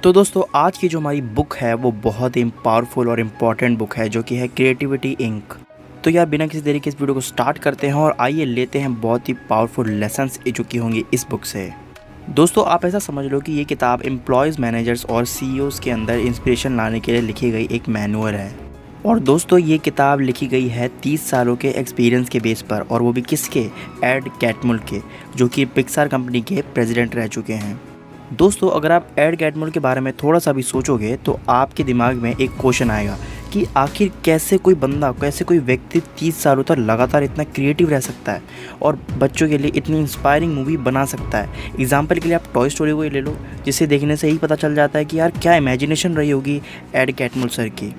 तो दोस्तों आज की जो हमारी बुक है वो बहुत ही पावरफुल और इम्पॉर्टेंट बुक है जो कि है क्रिएटिविटी इंक। तो यार बिना किसी देरी के इस वीडियो को स्टार्ट करते हैं और आइए लेते हैं बहुत ही पावरफुल लेसन्स जो कि होंगे इस बुक से। दोस्तों आप ऐसा समझ लो कि ये किताब एम्प्लॉयज़, मैनेजर्स और सीईओज़ के अंदर इंस्पिरेशन लाने के लिए लिखी गई एक मैनुअल है। और दोस्तों ये किताब लिखी गई है 30 सालों के एक्सपीरियंस के बेस पर, और वो भी किसके? एड कैटमुल के, जो कि पिक्सार कंपनी के प्रेसिडेंट रह चुके हैं। दोस्तों अगर आप एड कैटमुल के बारे में थोड़ा सा भी सोचोगे तो आपके दिमाग में एक क्वेश्चन आएगा कि आखिर कैसे कोई बंदा, कैसे कोई व्यक्ति 30 सालों तक लगातार इतना क्रिएटिव रह सकता है और बच्चों के लिए इतनी इंस्पायरिंग मूवी बना सकता है। एग्जाम्पल के लिए आप टॉय स्टोरी को ही ले लो, जिसे देखने से ही पता चल जाता है कि यार क्या इमेजिनेशन रही होगी एड कैटमुल सर की।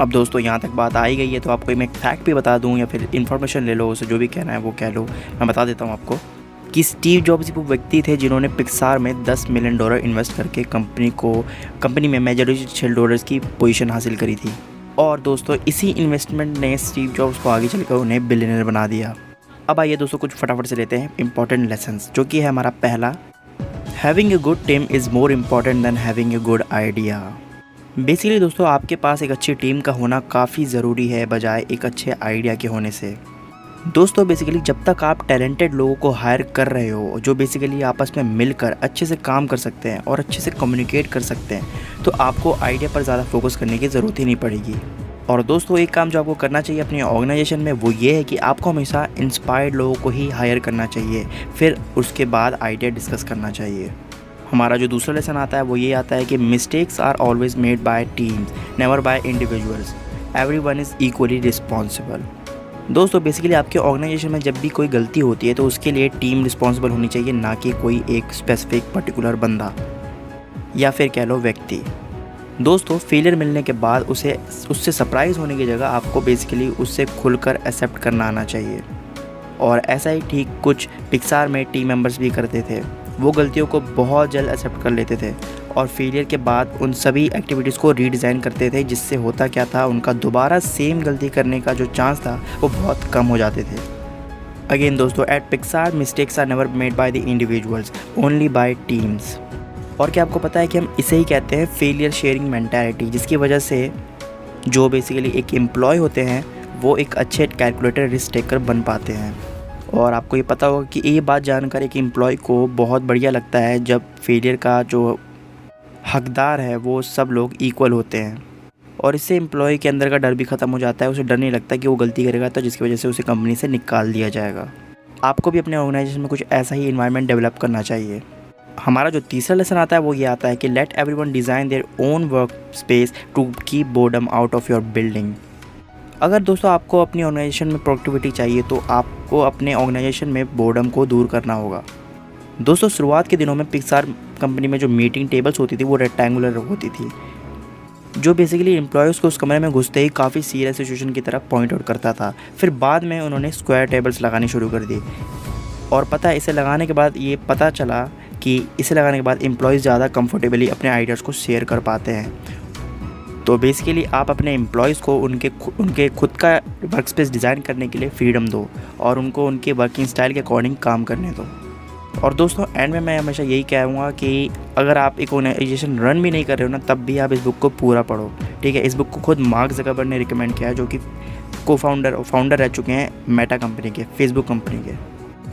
अब दोस्तों यहाँ तक बात आई गई है तो आपको मैं एक फैक्ट भी बता दूँ या फिर इन्फॉर्मेशन ले लो, उसे जो भी कहना है वो कह लो। मैं बता देता हूँ आपको कि स्टीव जॉब्स वो व्यक्ति थे जिन्होंने पिक्सार में $10 मिलियन इन्वेस्ट करके कंपनी में मेजॉरिटी शेयर होल्डर्स की पोजीशन हासिल करी थी। और दोस्तों इसी इन्वेस्टमेंट ने स्टीव जॉब्स को आगे चलकर उन्हें बिलियनर बना दिया। अब आइए दोस्तों कुछ फटाफट से लेते हैं इंपॉर्टेंट लेसन्स, जो कि है हमारा पहला, having a good team is more important than having a good idea. Basically दोस्तों आपके पास एक अच्छी टीम का होना काफ़ी ज़रूरी है बजाय एक अच्छे आइडिया के होने से। दोस्तों बेसिकली जब तक आप टैलेंटेड लोगों को हायर कर रहे हो जो बेसिकली आपस में मिलकर अच्छे से काम कर सकते हैं और अच्छे से कम्युनिकेट कर सकते हैं, तो आपको आइडिया पर ज़्यादा फोकस करने की ज़रूरत ही नहीं पड़ेगी। और दोस्तों एक काम जो आपको करना चाहिए अपनी ऑर्गेनाइजेशन में वो ये है कि आपको हमेशा इंस्पायर्ड लोगों को ही हायर करना चाहिए, फिर उसके बाद आइडिया डिस्कस करना चाहिए। हमारा जो दूसरा लेसन आता है वो ये आता है कि mistakes are always made by teams, never by individuals, everyone is equally responsible. दोस्तों बेसिकली आपके ऑर्गेनाइजेशन में जब भी कोई गलती होती है तो उसके लिए टीम रिस्पॉन्सिबल होनी चाहिए, ना कि कोई एक स्पेसिफिक पर्टिकुलर बंदा या फिर कह लो व्यक्ति। दोस्तों फेलियर मिलने के बाद उससे सरप्राइज़ होने की जगह आपको बेसिकली उससे खुलकर एक्सेप्ट करना आना चाहिए। और ऐसा ही ठीक कुछ पिक्सार में टीम मेंबर्स भी करते थे, वो गलतियों को बहुत जल्द एक्सेप्ट कर लेते थे और फेलियर के बाद उन सभी एक्टिविटीज़ को रीडिज़ाइन करते थे, जिससे होता क्या था, उनका दोबारा सेम गलती करने का जो चांस था वो बहुत कम हो जाते थे। अगेन दोस्तों at Pixar mistakes are never made by the individuals, only by teams. और क्या आपको पता है कि हम इसे ही कहते हैं फेलियर शेयरिंग मेंटालिटी, जिसकी वजह से जो बेसिकली एक एम्प्लॉय होते हैं वो एक अच्छे कैलकुलेटर रिस्क टेकर बन पाते हैं। और आपको ये पता होगा कि ये बात जानकर एक एम्प्लॉय को बहुत बढ़िया लगता है जब फेलियर का जो हकदार है वो सब लोग इक्वल होते हैं, और इससे एम्प्लॉय के अंदर का डर भी ख़त्म हो जाता है। उसे डर नहीं लगता कि वो गलती करेगा तो जिसकी वजह से उसे कंपनी से निकाल दिया जाएगा। आपको भी अपने ऑर्गेनाइजेशन में कुछ ऐसा ही इन्वायरमेंट डेवलप करना चाहिए। हमारा जो तीसरा लेसन आता है वो ये आता है कि let everyone design their own work space to keep boredom out of your building. अगर दोस्तों आपको अपनी ऑर्गेनाइजेशन में प्रोडक्टिविटी चाहिए तो आपको अपने ऑर्गेनाइजेशन में बोर्डम को दूर करना होगा। दोस्तों शुरुआत के दिनों में पिक्सार कंपनी में जो मीटिंग टेबल्स होती थी वो रेक्टेंगुलर होती थी, जो बेसिकली एम्प्लॉयज़ को उस कमरे में घुसते ही काफ़ी सीरियस सिचुएशन की तरफ पॉइंट आउट करता था। फिर बाद में उन्होंने स्क्वायर टेबल्स लगानी शुरू कर दी, और पता है इसे लगाने के बाद ये पता चला कि इसे लगाने के बाद एम्प्लॉयज़ ज़्यादा कंफर्टेबली अपने आइडियाज़ को शेयर कर पाते हैं। तो बेसिकली आप अपने एम्प्लॉयज़ को उनके खुद का वर्क स्पेस डिज़ाइन करने के लिए फ्रीडम दो और उनको उनके वर्किंग स्टाइल के अकॉर्डिंग काम करने दो। और दोस्तों एंड में मैं हमेशा यही कहूँगा कि अगर आप एक ऑर्गेनाइजेशन रन भी नहीं कर रहे हो ना, तब भी आप इस बुक को पूरा पढ़ो, ठीक है। इस बुक को खुद मार्क ज़करबर्ग ने रिकमेंड किया है, जो कि फाउंडर रह चुके हैं मेटा कंपनी के, फेसबुक कंपनी के।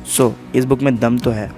सो इस बुक में दम तो है।